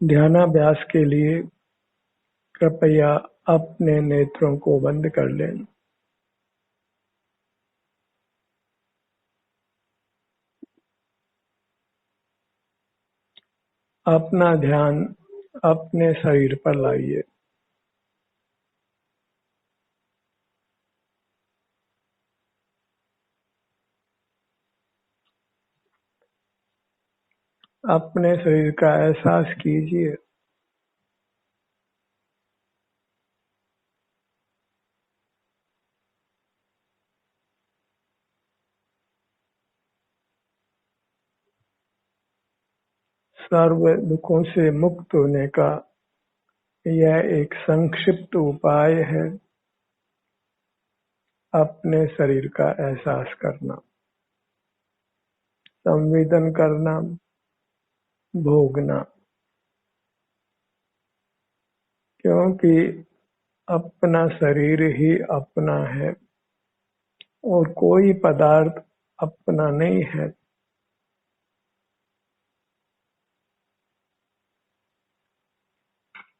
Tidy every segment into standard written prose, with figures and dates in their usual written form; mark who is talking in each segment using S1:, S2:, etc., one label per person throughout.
S1: ध्यानाभ्यास के लिए कृपया अपने नेत्रों को बंद कर लें। अपना ध्यान अपने शरीर पर लाइए। अपने शरीर का एहसास कीजिए। सर्व दुखों से मुक्त होने का यह एक संक्षिप्त उपाय है। अपने शरीर का एहसास करना, संवेदन करना, भोगना, क्योंकि अपना शरीर ही अपना है और कोई पदार्थ अपना नहीं है।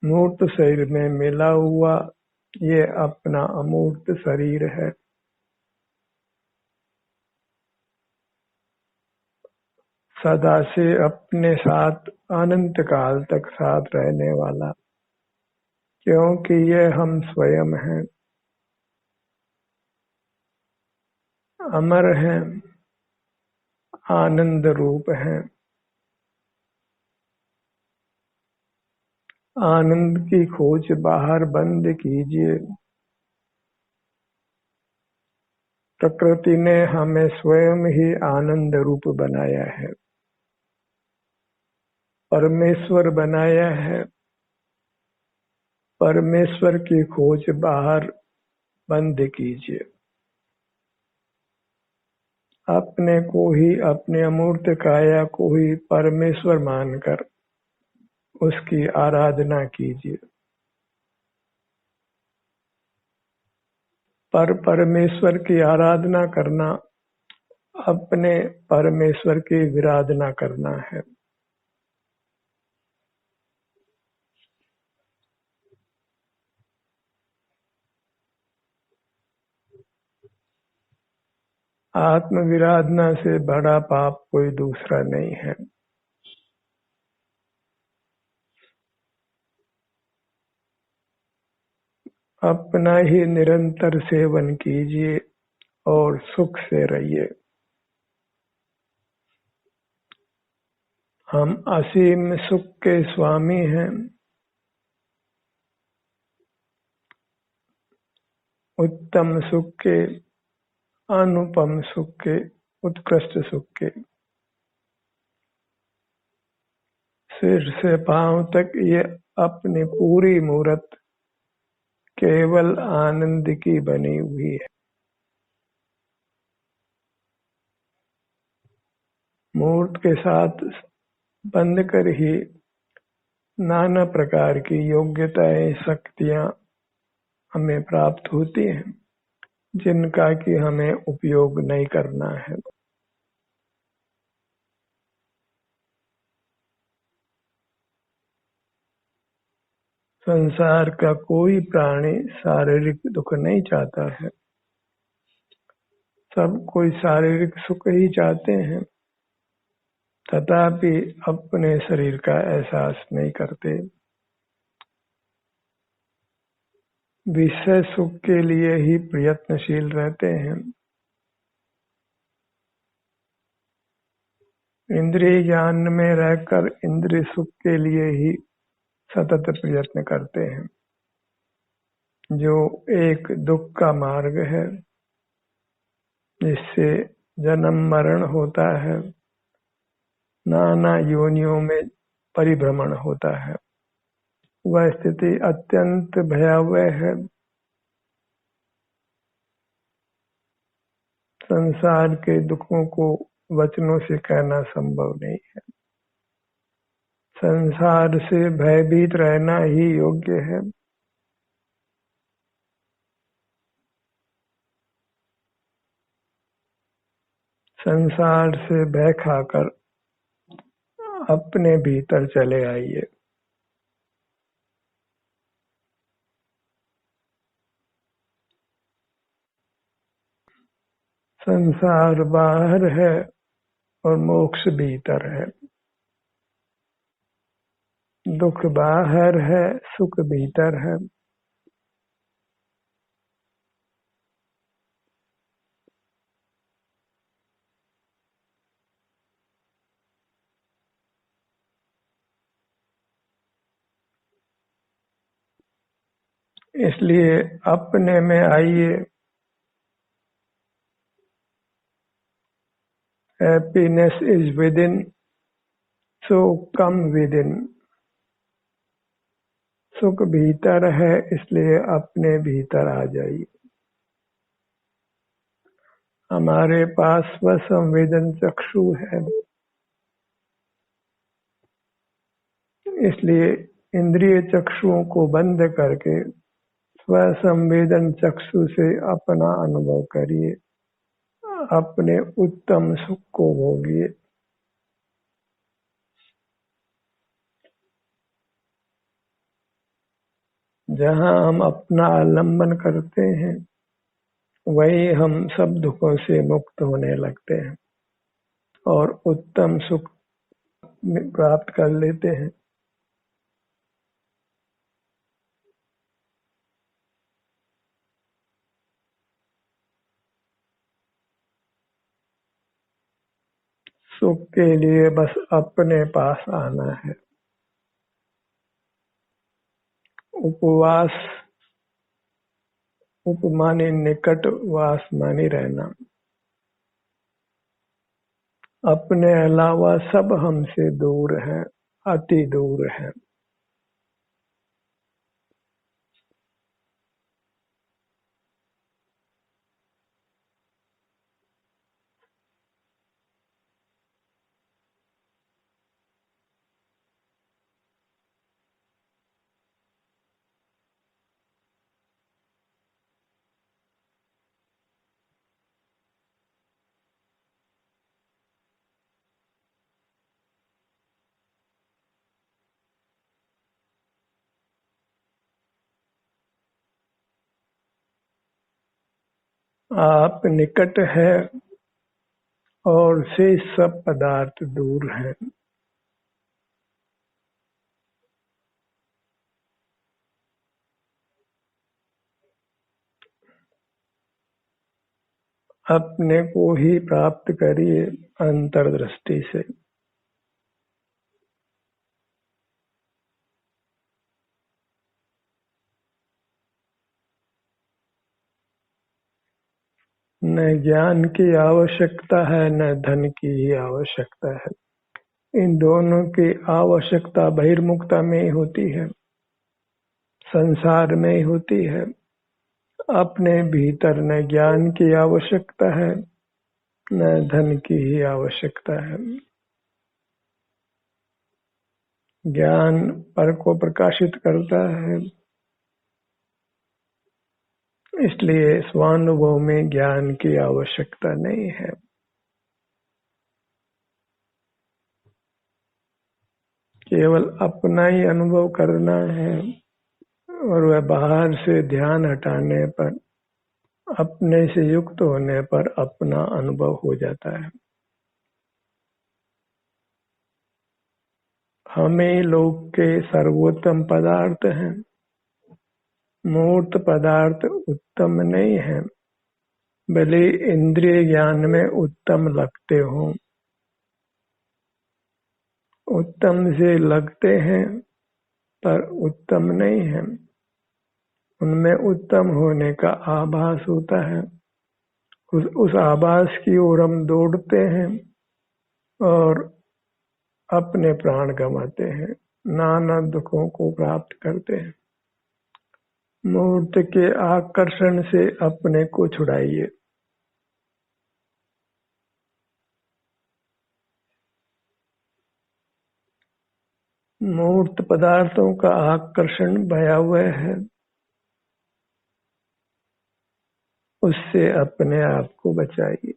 S1: मूर्त शरीर में मिला हुआ ये अपना अमूर्त शरीर है। सदा से अपने साथ अनंत काल तक साथ रहने वाला, क्योंकि ये हम स्वयं हैं, अमर हैं, आनंद रूप हैं। आनंद की खोज बाहर बंद कीजिए। प्रकृति ने हमें स्वयं ही आनंद रूप बनाया है, परमेश्वर बनाया है। परमेश्वर की खोज बाहर बंद कीजिए। अपने को ही, अपने अमूर्त काया को ही परमेश्वर मानकर उसकी आराधना कीजिए। पर परमेश्वर की आराधना करना अपने परमेश्वर की विराधना करना है। आत्म विराधना से बड़ा पाप कोई दूसरा नहीं है। अपना ही निरंतर सेवन कीजिए और सुख से रहिए। हम असीम सुख के स्वामी हैं। उत्तम सुख के, अनुपम सुख के, उत्कृष्ट सुख के, सिर से पांव तक ये अपनी पूरी मूरत केवल आनंद की बनी हुई है। मूर्त के साथ बंध कर ही नाना प्रकार की योग्यताएं, शक्तियां हमें प्राप्त होती हैं, जिनका कि हमें उपयोग नहीं करना है। संसार का कोई प्राणी शारीरिक दुख नहीं चाहता है। सब कोई शारीरिक सुख ही चाहते हैं, तथापि अपने शरीर का एहसास नहीं करते। विषय सुख के लिए ही प्रयत्नशील रहते हैं। इंद्रिय ज्ञान में रहकर इंद्रिय सुख के लिए ही सतत प्रयत्न करते हैं, जो एक दुख का मार्ग है, जिससे जन्म मरण होता है, नाना योनियों में परिभ्रमण होता है। वह स्थिति अत्यंत भयावह है। संसार के दुखों को वचनों से कहना संभव नहीं है। संसार से भयभीत रहना ही योग्य है। संसार से भय खाकर अपने भीतर चले आइए। संसार बाहर है और मोक्ष भीतर है। दुख बाहर है, सुख भीतर है। इसलिए अपने में आइए। Happiness is with in, so come with in. सुख भीतर है, इसलिए अपने भीतर आ जाइए। हमारे पास वह संवेदन चक्षु है, इसलिए इंद्रिय चक्षुओं को बंद करके स्वसंवेदन चक्षु से अपना अनुभव करिए, अपने उत्तम सुख को भोगिए। जहाँ हम अपना आलंबन करते हैं, वही हम सब दुखों से मुक्त होने लगते हैं और उत्तम सुख प्राप्त कर लेते हैं। सुख के लिए बस अपने पास आना है। उपवास उपमानी निकट, वास मानी रहना। अपने अलावा सब हमसे दूर है, अति दूर है। आप निकट है और से सब पदार्थ दूर हैं। अपने को ही प्राप्त करिए अंतर्दृष्टि से। न ज्ञान की आवश्यकता है, न धन की ही आवश्यकता है। इन दोनों की आवश्यकता बहिर्मुखता में ही होती है, संसार में ही होती है। अपने भीतर न ज्ञान की आवश्यकता है, न धन की ही आवश्यकता है। ज्ञान पर को प्रकाशित करता है, इसलिए स्वानुभव में ज्ञान की आवश्यकता नहीं है। केवल अपना ही अनुभव करना है और वह बाहर से ध्यान हटाने पर, अपने से युक्त होने पर अपना अनुभव हो जाता है। हमें लोक के सर्वोत्तम पदार्थ हैं। मूर्त पदार्थ उत्तम नहीं है, भले इंद्रिय ज्ञान में उत्तम लगते हों। उत्तम से लगते हैं पर उत्तम नहीं है। उनमें उत्तम होने का आभास होता है। उस आभास की ओर हम दौड़ते हैं और अपने प्राण गंवाते हैं, नाना दुखों को प्राप्त करते हैं। मूर्त के आकर्षण से अपने को छुड़ाइए। मूर्त पदार्थों का आकर्षण भयावह है, उससे अपने आप को बचाइए।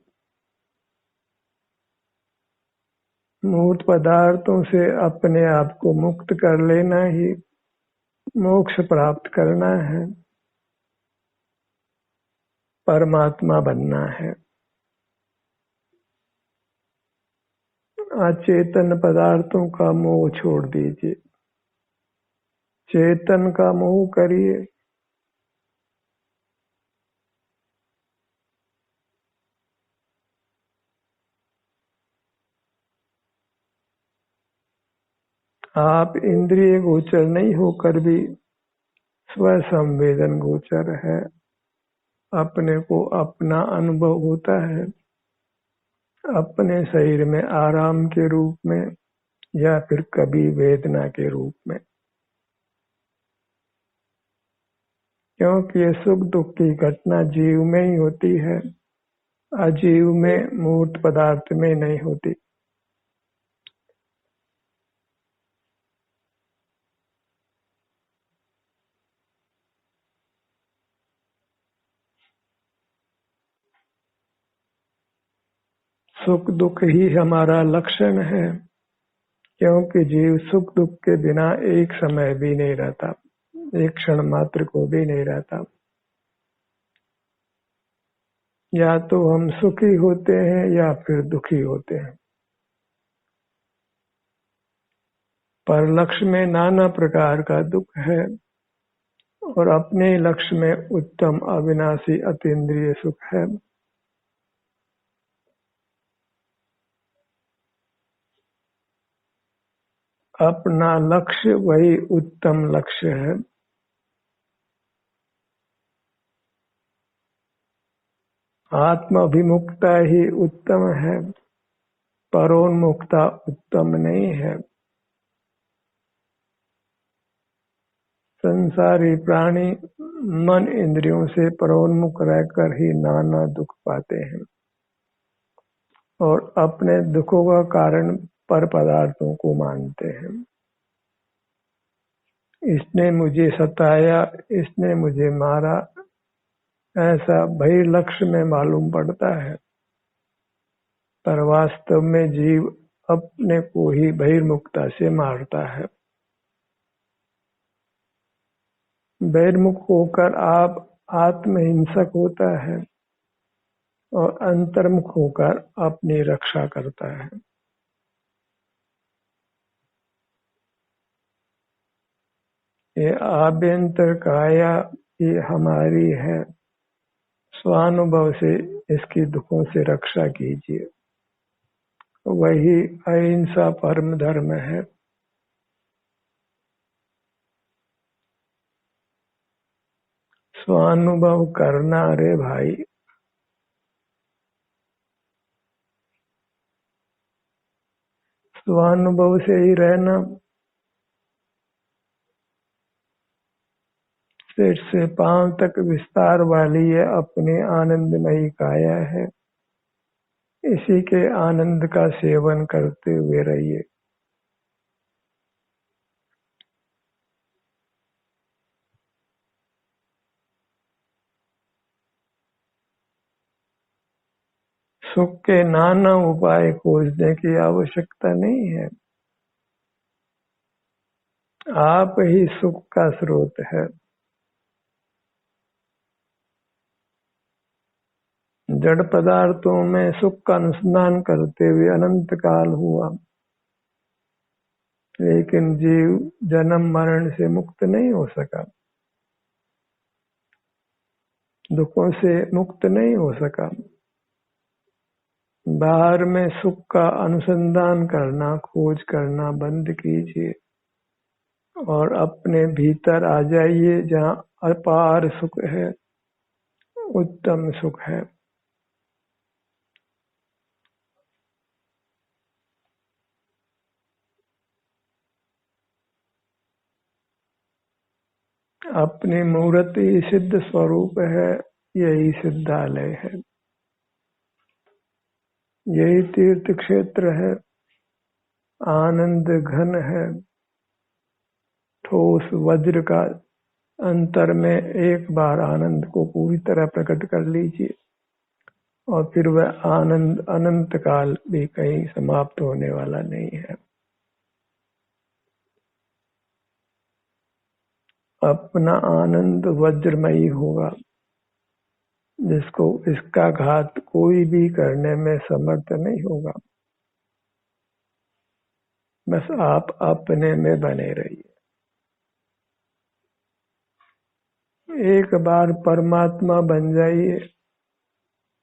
S1: मूर्त पदार्थों से अपने आप को मुक्त कर लेना ही मोक्ष प्राप्त करना है, परमात्मा बनना है। अचेतन पदार्थों का मोह छोड़ दीजिए, चेतन का मोह करिए। आप इंद्रिय गोचर नहीं होकर भी स्व संवेदन गोचर है। अपने को अपना अनुभव होता है, अपने शरीर में आराम के रूप में या फिर कभी वेदना के रूप में, क्योंकि ये सुख दुख की घटना जीव में ही होती है, अजीव में मूर्त पदार्थ में नहीं होती। सुख दुख ही हमारा लक्षण है, क्योंकि जीव सुख दुख के बिना एक समय भी नहीं रहता, एक क्षण मात्र को भी नहीं रहता। या तो हम सुखी होते हैं या फिर दुखी होते हैं, पर लक्ष्य में नाना प्रकार का दुख है और अपने लक्ष्य में उत्तम अविनाशी अतीन्द्रिय सुख है। अपना लक्ष्य वही उत्तम लक्ष्य है। आत्माभिमुखता ही उत्तम है, परोन्मुखता उत्तम नहीं है। संसारी प्राणी मन इंद्रियों से परोन्मुख रहकर ही नाना दुख पाते हैं और अपने दुखों का कारण पर पदार्थों को मानते हैं। इसने मुझे सताया, इसने मुझे मारा, ऐसा बहिर्लक्ष्य में मालूम पड़ता है, पर वास्तव में जीव अपने को ही बहिर्मुखता से मारता है। बहिर्मुख होकर आप आत्महिंसक होता है और अंतर्मुख होकर अपनी रक्षा करता है। ये आभ्यंतर काया ये हमारी है, स्वानुभव से इसकी दुखों से रक्षा कीजिए, वही अहिंसा परम धर्म है। स्वानुभव करना रे भाई, स्वानुभव से ही रहना। सिर से पांव तक विस्तार वाली ये अपनी आनंदमयी काया है, इसी के आनंद का सेवन करते हुए रहिए। सुख के नाना उपाय खोजने की आवश्यकता नहीं है, आप ही सुख का स्रोत है। जड़ पदार्थों में सुख का अनुसंधान करते हुए अनंत काल हुआ, लेकिन जीव जन्म मरण से मुक्त नहीं हो सका, दुखों से मुक्त नहीं हो सका। बाहर में सुख का अनुसंधान करना, खोज करना बंद कीजिए और अपने भीतर आ जाइए, जहाँ अपार सुख है, उत्तम सुख है। अपनी मूर्ति सिद्ध स्वरूप है, यही सिद्धालय है, यही तीर्थ क्षेत्र है, आनंद घन है। ठोस वज्र का अंतर में एक बार आनंद को पूरी तरह प्रकट कर लीजिए और फिर वह आनंद अनंत काल भी कहीं समाप्त होने वाला नहीं है। अपना आनंद वज्रमयी होगा, जिसको इसका घात कोई भी करने में समर्थ नहीं होगा। बस आप अपने में बने रहिए। एक बार परमात्मा बन जाइए,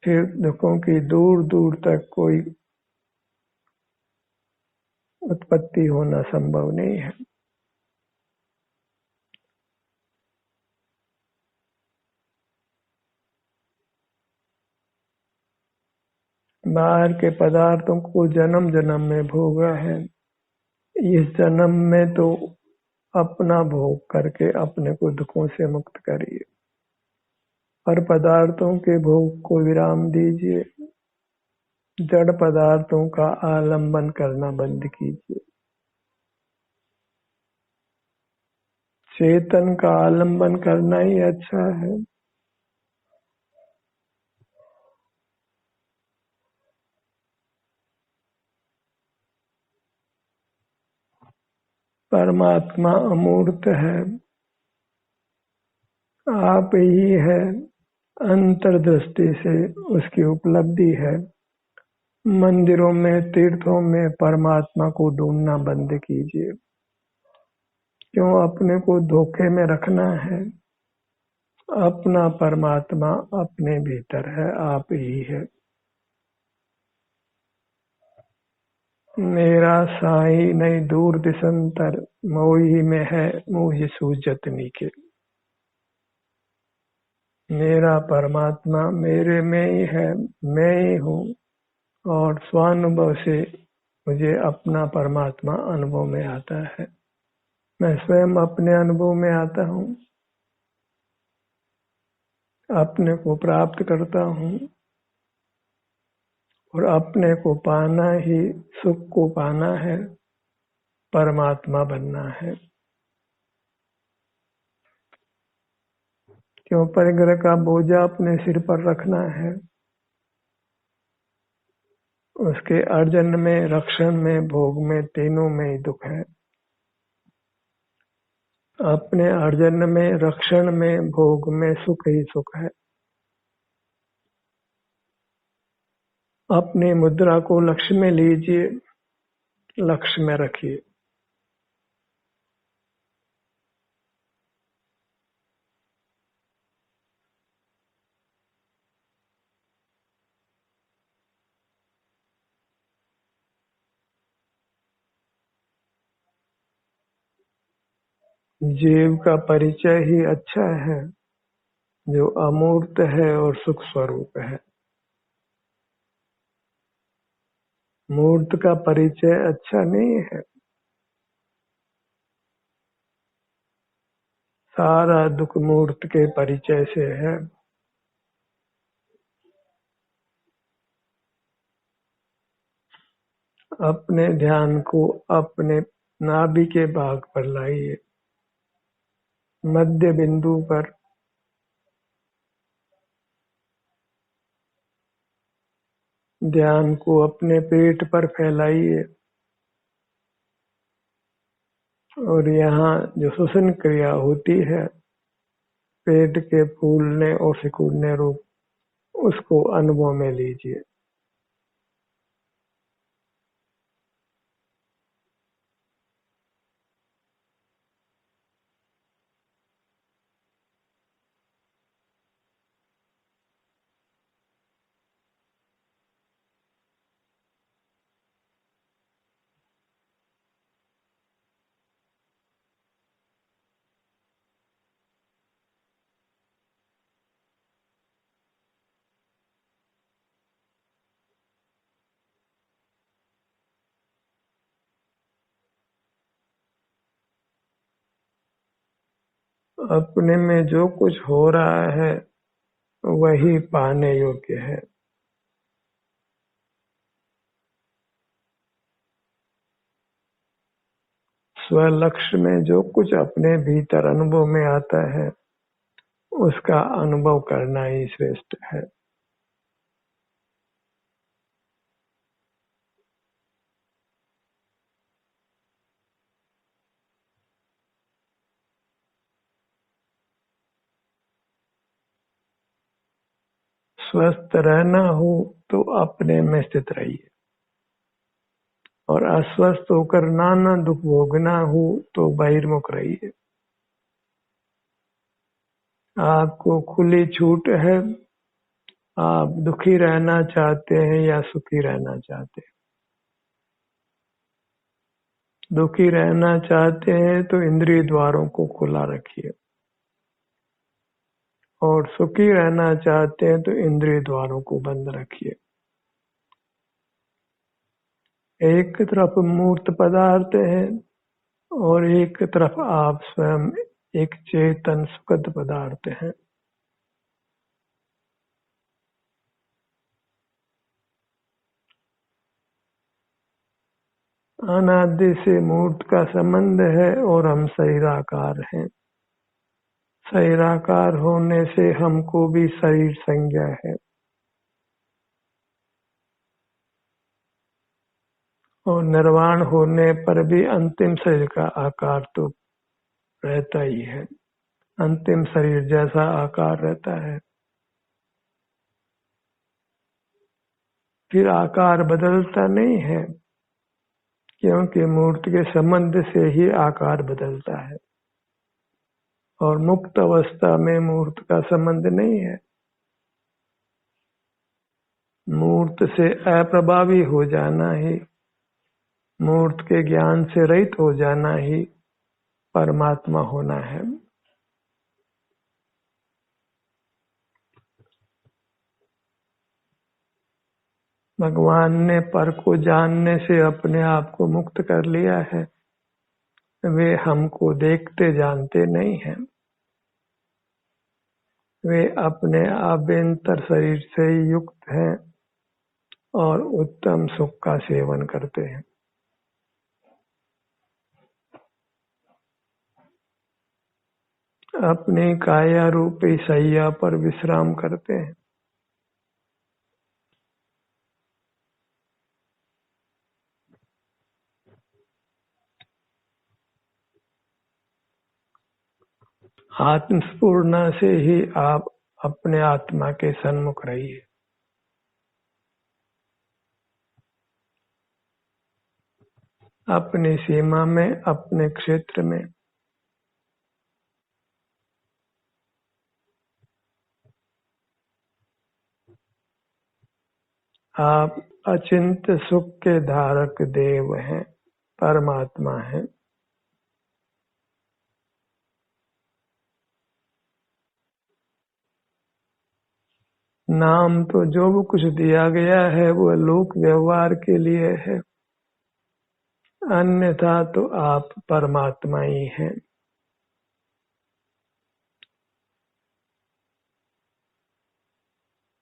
S1: फिर दुखों की दूर दूर तक कोई उत्पत्ति होना संभव नहीं है। बाहर के पदार्थों को जन्म जन्म में भोगा है, इस जन्म में तो अपना भोग करके अपने को दुखों से मुक्त करिए। पर पदार्थों के भोग को विराम दीजिए, जड़ पदार्थों का आलंबन करना बंद कीजिए। चेतन का आलंबन करना ही अच्छा है। परमात्मा अमूर्त है, आप ही है। अंतर्दृष्टि से उसकी उपलब्धि है। मंदिरों में, तीर्थों में परमात्मा को ढूंढना बंद कीजिए। क्यों अपने को धोखे में रखना है? अपना परमात्मा अपने भीतर है, आप ही है। मेरा साई नहीं दूर दिसंतर, मोही में है मोहि सूझत नीके। मेरा परमात्मा मेरे में ही है, मैं ही हूँ, और स्वानुभव से मुझे अपना परमात्मा अनुभव में आता है। मैं स्वयं अपने अनुभव में आता हूँ, अपने को प्राप्त करता हूँ, और अपने को पाना ही सुख को पाना है, परमात्मा बनना है। क्यों परिग्रह का बोझा अपने सिर पर रखना है? उसके अर्जन में, रक्षण में, भोग में, तीनों में ही दुख है। अपने अर्जन में, रक्षण में, भोग में सुख ही सुख है। अपनी मुद्रा को लक्ष्य में लीजिए, लक्ष्य में रखिए। जीव का परिचय ही अच्छा है, जो अमूर्त है और सुख स्वरूप है। मूर्त का परिचय अच्छा नहीं है। सारा दुख मूर्त के परिचय से है। अपने ध्यान को अपने नाभि के भाग पर लाइए, मध्य बिंदु पर। ध्यान को अपने पेट पर फैलाइए, और यहाँ जो श्वसन क्रिया होती है, पेट के फूलने और सिकुड़ने रूप, उसको अनुभव में लीजिए। अपने में जो कुछ हो रहा है वही पाने योग्य है। स्वलक्ष्य में जो कुछ अपने भीतर अनुभव में आता है, उसका अनुभव करना ही श्रेष्ठ है। स्वस्थ रहना हो तो अपने में स्थित रहिए। और अस्वस्थ होकर नाना दुख भोगना हो तो बहिर्मुख रहिए। आपको खुली छूट है, आप दुखी रहना चाहते हैं या सुखी रहना चाहते हैं। दुखी रहना चाहते हैं तो इंद्रिय द्वारों को खुला रखिए, और सुखी रहना चाहते हैं तो इंद्रिय द्वारों को बंद रखिए। एक तरफ मूर्त पदार्थ है और एक तरफ आप स्वयं एक चेतन सुखद पदार्थ है। अनादि से मूर्त का संबंध है और हम शरीराकार हैं। शरीराकार होने से हमको भी शरीर संज्ञा है, और निर्वाण होने पर भी अंतिम शरीर का आकार तो रहता ही है। अंतिम शरीर जैसा आकार रहता है, फिर आकार बदलता नहीं है, क्योंकि मूर्त के संबंध से ही आकार बदलता है। और मुक्त अवस्था में मूर्त का संबंध नहीं है। मूर्त से अप्रभावी हो जाना ही, मूर्त के ज्ञान से रहित हो जाना ही परमात्मा होना है। भगवान ने पर को जानने से अपने आप को मुक्त कर लिया है। वे हमको देखते जानते नहीं हैं। वे अपने आभ्यंतर शरीर से युक्त हैं और उत्तम सुख का सेवन करते हैं। अपनी काया रूपी शैया पर विश्राम करते हैं। आत्मस्फूर्णा से ही आप अपने आत्मा के सन्मुख रहिए। अपनी सीमा में, अपने क्षेत्र में। आप अचिंत सुख के धारक देव हैं, परमात्मा हैं। नाम तो जो भी कुछ दिया गया है वो लोक व्यवहार के लिए है, अन्यथा तो आप परमात्मा ही हैं।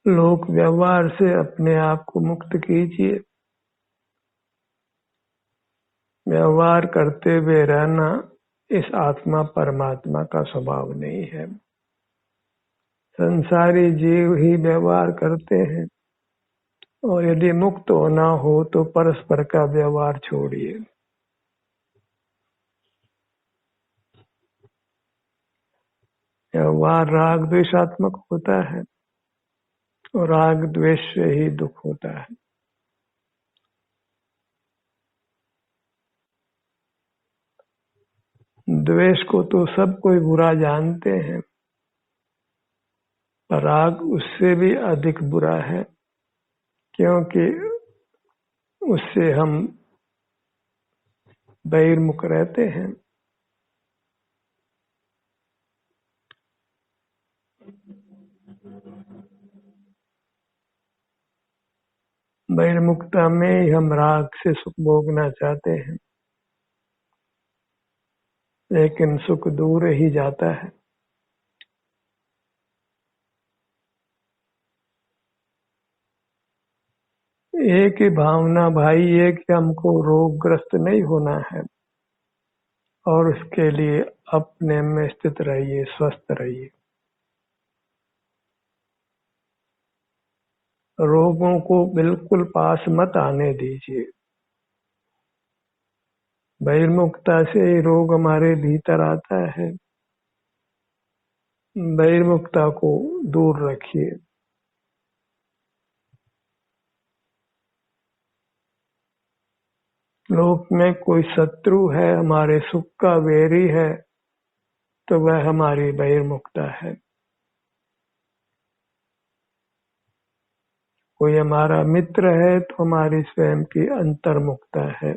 S1: लोक व्यवहार से अपने आप को मुक्त कीजिए। व्यवहार करते हुए रहना इस आत्मा परमात्मा का स्वभाव नहीं है। संसारी जीव ही व्यवहार करते हैं, और यदि मुक्त होना हो तो परस्पर का व्यवहार छोड़िए। व्यवहार राग द्वेषात्मक होता है, और राग द्वेष से ही दुख होता है। द्वेष को तो सब कोई बुरा जानते हैं, पर राग उससे भी अधिक बुरा है, क्योंकि उससे हम बहिर्मुख रहते हैं। बहिर्मुखता में ही हम राग से सुख भोगना चाहते हैं, लेकिन सुख दूर ही जाता है। एक ही भावना भाई है कि हमको रोगग्रस्त नहीं होना है, और उसके लिए अपने में स्थित रहिए, स्वस्थ रहिए। रोगों को बिल्कुल पास मत आने दीजिए। बहिर्मुखता से ही रोग हमारे भीतर आता है। बहिर्मुखता को दूर रखिए। लोक में कोई शत्रु है, हमारे सुख का वैरी है, तो वह हमारी बहिर्मुखता है। कोई हमारा मित्र है तो हमारी स्वयं की अंतर्मुखता है।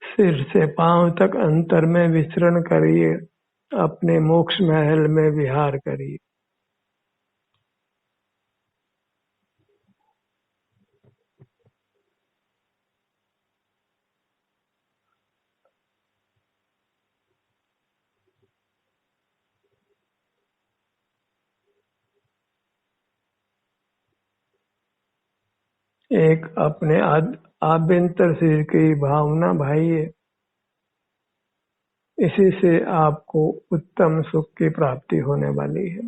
S1: सिर से पांव तक अंतर में विचरण करिए, अपने मोक्ष महल में विहार करिए। एक अपने आभ्यंतर शरीर की भावना भाइये, इसी से आपको उत्तम सुख की प्राप्ति होने वाली है।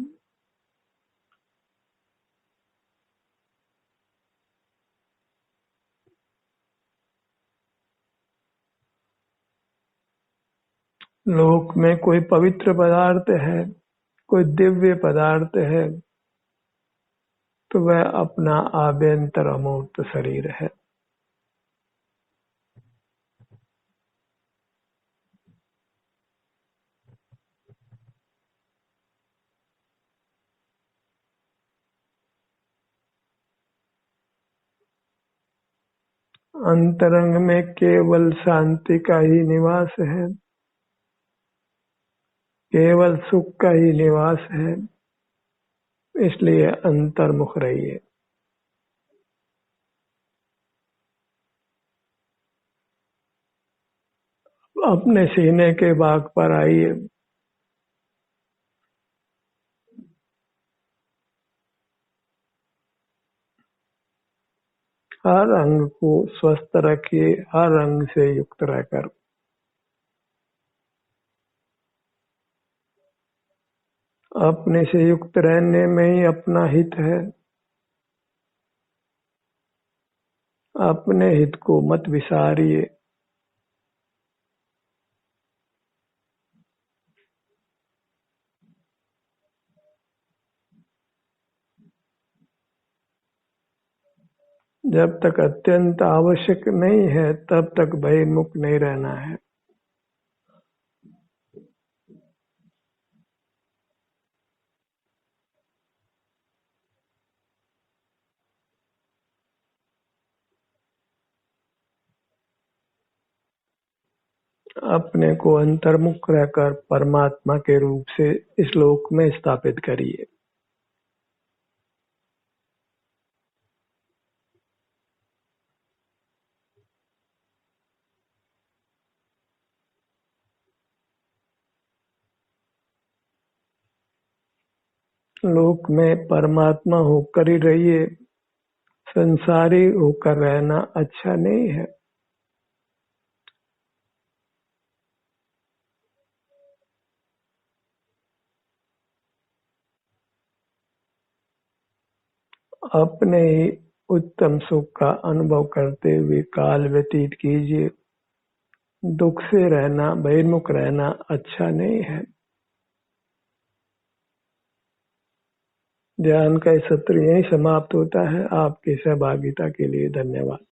S1: लोक में कोई पवित्र पदार्थ है, कोई दिव्य पदार्थ है, तो वह अपना आभ्यंतर अमूर्त शरीर है। अंतरंग में केवल शांति का ही निवास है, केवल सुख का ही निवास है, इसलिए अंतर्मुख रहिए। अपने सीने के भाग पर आइए। हर अंग को स्वस्थ रखिए, हर अंग से युक्त रहकर। अपने से युक्त रहने में ही अपना हित है। अपने हित को मत विसारिए। जब तक अत्यंत आवश्यक नहीं है, तब तक बहिर्मुख नहीं रहना है। अपने को अंतर्मुख रहकर परमात्मा के रूप से इस लोक में स्थापित करिए। लोक में परमात्मा होकर ही रहिए। संसारी होकर रहना अच्छा नहीं है। अपने ही उत्तम सुख का अनुभव करते हुए काल व्यतीत कीजिए। दुख से रहना, बहिर्मुख रहना अच्छा नहीं है। ध्यान का सत्र यहीं समाप्त होता है। आपकी सहभागिता के लिए धन्यवाद।